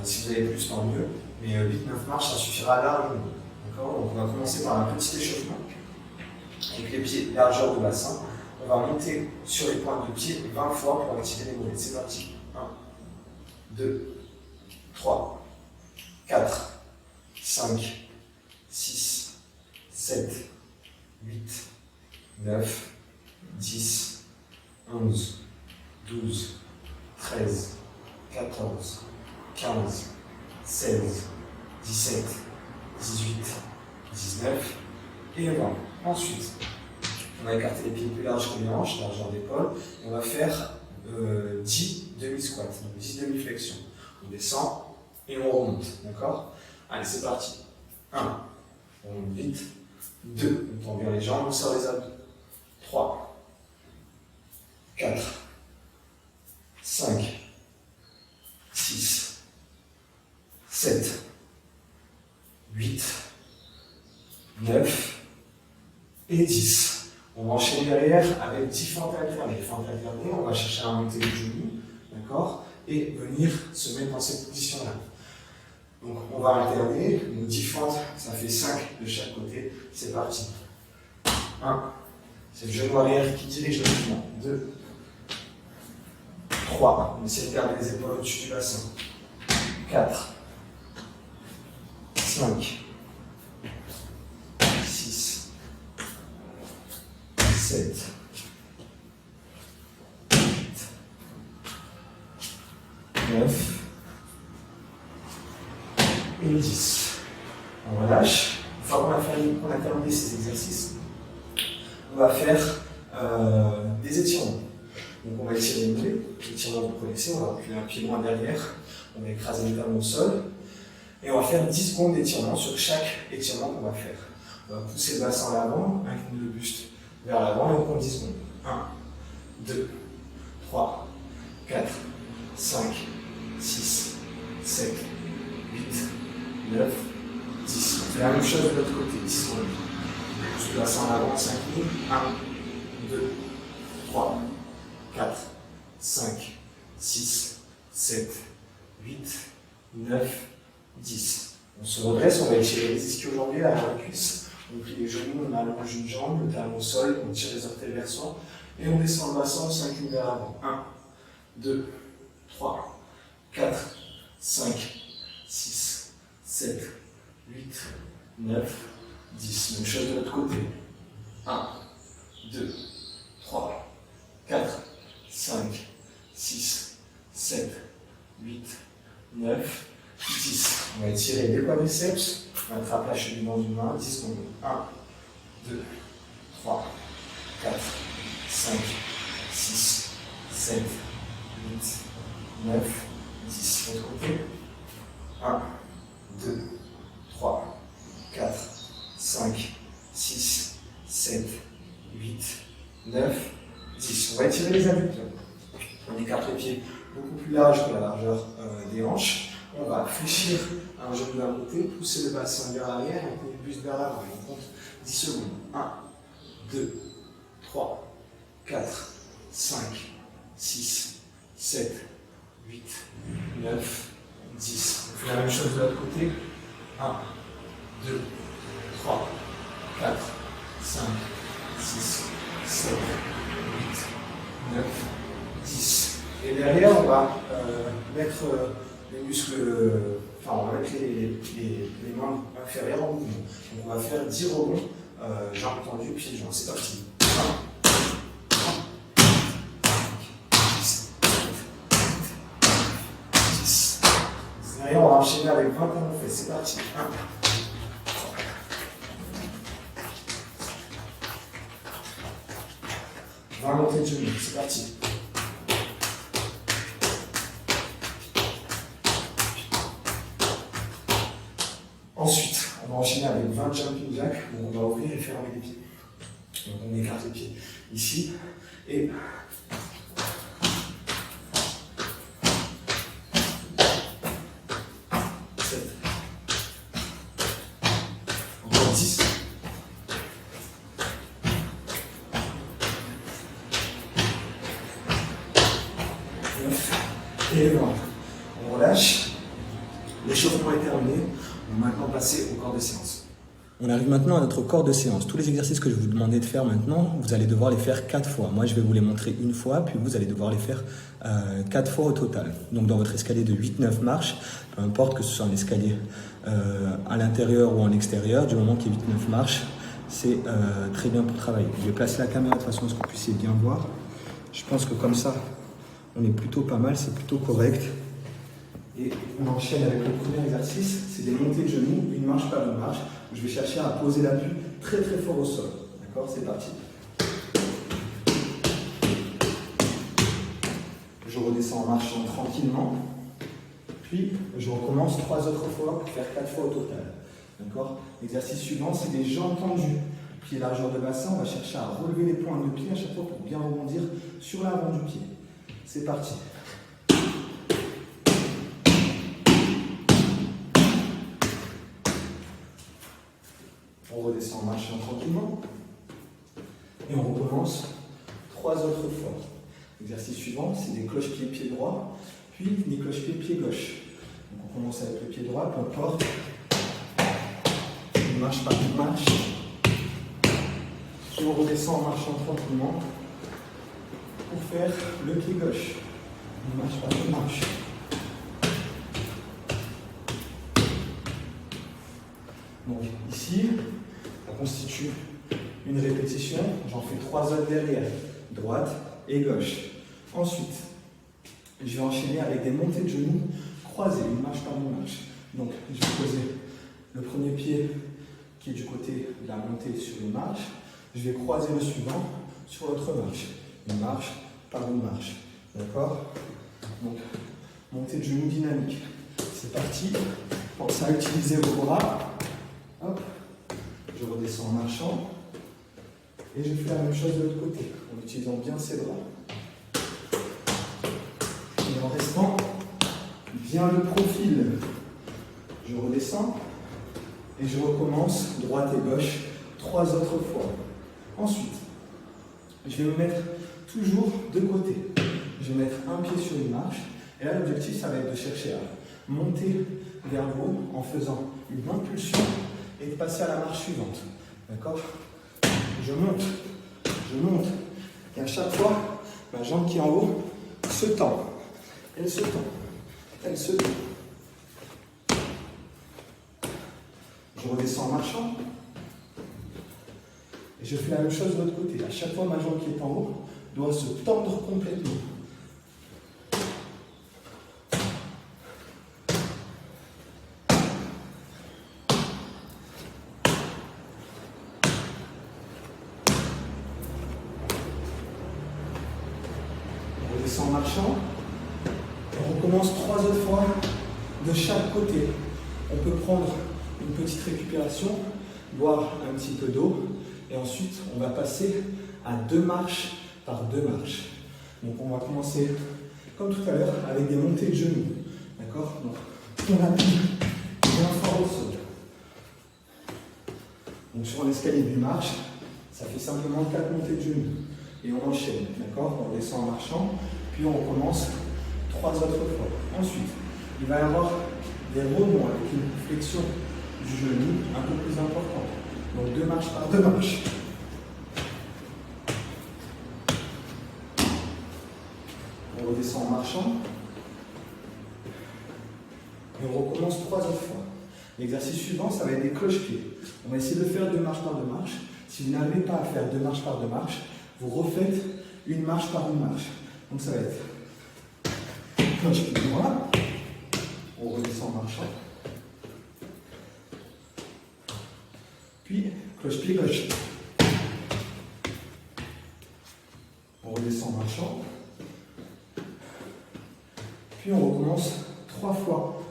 Si vous avez plus, tant mieux. Mais 8-9 marches, ça suffira largement. D'accord? Donc on va commencer par un petit échauffement. Avec les pieds largeur de bassin. On va monter sur les pointes de pied 20 fois pour activer les mollets. C'est parti. 1, 2, 3, 4, 5, 6, 7, 8, 9, 10, 11, 12, 13, 14, 15, 16, 17, 18, 19 et 20. Ensuite, on va écarter les pieds plus larges que les hanches, largeur d'épaule. On va faire 10 demi-squats, donc 10 demi-flexions. On descend et on remonte, d'accord? Allez, c'est parti. 1, on monte vite. 2, on tend bien les jambes, on sort les abdos. 3, 4, 5, 6, 7, 8, 9 et 10. On va enchaîner derrière avec 10 fentes alternées. Fentes alternées, on va chercher à monter les genoux, d'accord? Et venir se mettre dans cette position-là. Donc on va alterner, donc 10 fentes, ça fait 5 de chaque côté. C'est parti. 1, c'est le genou arrière qui dirige le mouvement. 2, 3, on essaie de garder les épaules au-dessus du bassin. 4, 5, 6, 7, 8, 9 et 10. On relâche. Une fois qu'on a terminé ces exercices, on va faire des étirements. Donc on va étirer les mollets, étirement vous connaissez, on va reculer un pied loin derrière, on va écraser les talons au sol, et on va faire 10 secondes d'étirement sur chaque étirement qu'on va faire. On va pousser le bassin à l'avant, incliner le buste vers l'avant, et on compte 10 secondes. 1, 2, 3, 4, 5, 6, 7, 8, 9, 10. On fait la même chose de l'autre côté, 10 secondes. On pousse le bassin à l'avant, on s'incline. 1, 2, 3, 4, 5, 6, 7, 8, 9, 10. On se redresse, on va étirer les ischio-jambiers à la cuisse. On plie les genoux, on allonge une jambe, le talon au sol, on tire les orteils vers soi. Et on descend le bassin, on s'incline vers l'avant. 1, 2, 3, 4, 5, 6, 7, 8, 9, 10. Même chose de l'autre côté. 1, 2, 3, 4, 5, 6, 7, 8, 9, 10. On va étirer les quadriceps. On attrape la cheville dans une main. 10 secondes. 1, 2, 3, 4, 5, 6, 7, 8, 9, 10. L'autre côté. 1, 2, 3, 4, 5, 6, 7, 8, 9, 10. On va étirer les adducteurs. On écarte les pieds beaucoup plus larges que la largeur des hanches. On va fléchir un genou d'un côté, pousser le bassin vers l'arrière et pousser le buste vers l'avant. On compte 10 secondes. 1, 2, 3, 4, 5, 6, 7, 8, 9, 10. On fait la même chose de l'autre côté. 1, 2, 3, 4, 5, 6, 7, 8, 9, 10. Et derrière, on va mettre les muscles, on va mettre les membres inférieurs en mouvement. Donc on va faire 10 rebonds, jambes tendues, pieds joints. C'est parti. 1, 10. Derrière, on va enchaîner avec 20 talons faits. C'est parti. 1, 20 montées de genoux. C'est parti. Ensuite, on va enchaîner avec 20 jumping jacks, où on va ouvrir et fermer les pieds. Donc on écarte les pieds ici, et encore 10. Et 20. On relâche. est terminé. On va maintenant passer au corps de séance. On arrive maintenant à notre corps de séance. Tous les exercices que je vais vous demander de faire maintenant, vous allez devoir les faire 4 fois. Moi, je vais vous les montrer une fois, puis vous allez devoir les faire 4 fois au total. Donc, dans votre escalier de 8-9 marches, peu importe que ce soit un escalier à l'intérieur ou en extérieur, du moment qu'il y a 8-9 marches, c'est très bien pour travailler. Je vais placer la caméra de façon à ce que vous puissiez bien voir. Je pense que comme ça, on est plutôt pas mal, c'est plutôt correct. Et on enchaîne avec le premier exercice, c'est des montées de genoux, une marche par une marche. Je vais chercher à poser l'appui très très fort au sol. D'accord, c'est parti. Je redescends en marchant tranquillement. Puis je recommence 3 autres fois pour faire 4 fois au total. D'accord. L'exercice suivant, c'est des jambes tendues. Pied largeur de bassin, on va chercher à relever les pointes de pied à chaque fois pour bien rebondir sur l'avant du pied. C'est parti. On redescend en marchant tranquillement. Et on recommence 3 autres fois. L'exercice suivant, c'est des cloche-pied, pied droit, puis des cloche-pied, pied gauche. Donc on commence avec le pied droit, peu importe. Une marche par une marche. Et on redescend en marchant tranquillement pour faire le pied gauche. Une marche par une marche. Donc ici, ça constitue une répétition. J'en fais 3 autres derrière, droite et gauche. Ensuite, je vais enchaîner avec des montées de genoux croisées, une marche par une marche. Donc je vais poser le premier pied qui est du côté de la montée sur une marche. Je vais croiser le suivant sur l'autre marche. Une marche par une marche. D'accord? Donc, montée de genoux dynamique. C'est parti. Pensez à utiliser vos bras. Hop. Je redescends en marchant. Et je fais la même chose de l'autre côté, en utilisant bien ses bras. Et en restant bien le profil. Je redescends. Et je recommence droite et gauche 3 autres fois. Ensuite, je vais me mettre toujours de côté. Je vais mettre un pied sur une marche. Et là, l'objectif, ça va être de chercher à monter vers le haut en faisant une impulsion et de passer à la marche suivante. D'accord? Je monte. Et à chaque fois, ma jambe qui est en haut se tend. Elle se tend. Elle se tend. Je redescends en marchant. Et je fais la même chose de l'autre côté. À chaque fois, ma jambe qui est en haut doit se tendre complètement. On redescend en marchant. Et on recommence 3 autres fois de chaque côté. On peut prendre une petite récupération, boire un petit peu d'eau. Et ensuite, on va passer à 2 marches par 2 marches. Donc, on va commencer, comme tout à l'heure, avec des montées de genoux. D'accord? Donc, on appuie bien fort au sol. Donc, sur un escalier d'une marche, ça fait simplement 4 montées de genoux. Et on enchaîne. D'accord? On descend en marchant, puis on recommence 3 autres fois. Ensuite, il va y avoir des rebonds avec une flexion du genou un peu plus importante. Donc 2 marches par 2 marches. On redescend en marchant. Et on recommence 3 autres fois. L'exercice suivant, ça va être des cloche-pieds. On va essayer de faire 2 marches par 2 marches. Si vous n'arrivez pas à faire 2 marches par 2 marches, vous refaites une marche par une marche. Donc ça va être cloche-pied droit. On redescend en marchant. Puis, cloche-pied gauche. On redescend en marchant. Puis on recommence 3 fois.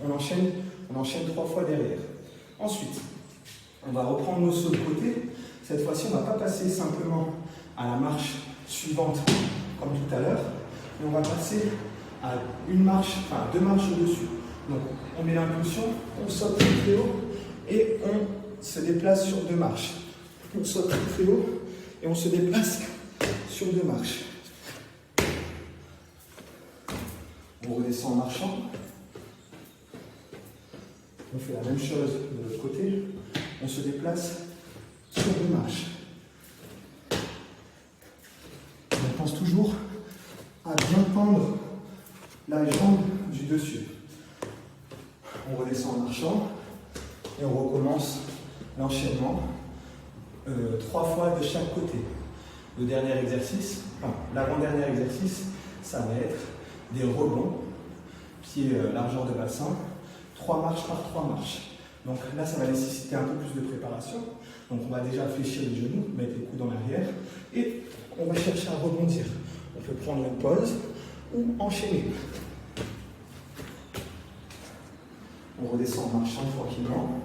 On enchaîne 3 fois derrière. Ensuite, on va reprendre nos sauts de côté. Cette fois-ci, on ne va pas passer simplement à la marche suivante comme tout à l'heure, mais on va passer à 2 marches au-dessus. Donc, on met l'impulsion, on saute très haut et on se déplace sur 2 marches. On saute très haut et on se déplace sur 2 marches. On redescend en marchant. On fait la même chose de l'autre côté. On se déplace sur une marche. On pense toujours à bien tendre la jambe du dessus. On redescend en marchant et on recommence l'enchaînement 3 fois de chaque côté. Le dernier exercice, l'avant-dernier exercice, ça va être des rebonds, pied largeur de bassin, 3 marches par 3 marches. Donc là, ça va nécessiter un peu plus de préparation. Donc on va déjà fléchir les genoux, mettre les coudes en arrière et on va chercher à rebondir. On peut prendre une pause ou enchaîner. On redescend en marchant tranquillement.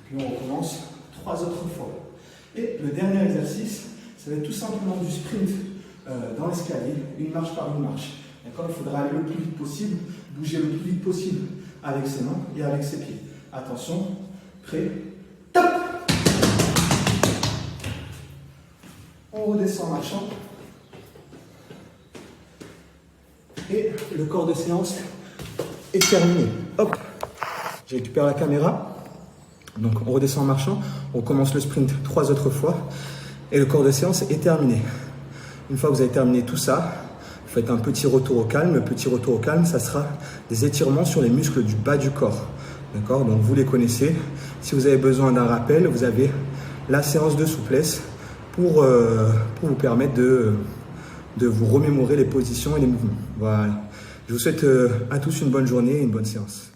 Puis on recommence 3 autres fois. Et le dernier exercice, ça va être tout simplement du sprint dans l'escalier, une marche par une marche. D'accord ? Il faudra aller le plus vite possible, bouger le plus vite possible avec ses mains et avec ses pieds. Attention, prêt, top! On redescend en marchant. Et le corps de séance est terminé. Hop, je récupère la caméra. Donc on redescend en marchant, on commence le sprint 3 autres fois et le corps de séance est terminé. Une fois que vous avez terminé tout ça, vous faites un petit retour au calme. Le petit retour au calme, ça sera des étirements sur les muscles du bas du corps. D'accord ? Donc vous les connaissez. Si vous avez besoin d'un rappel, vous avez la séance de souplesse pour vous permettre de vous remémorer les positions et les mouvements. Voilà. Je vous souhaite à tous une bonne journée et une bonne séance.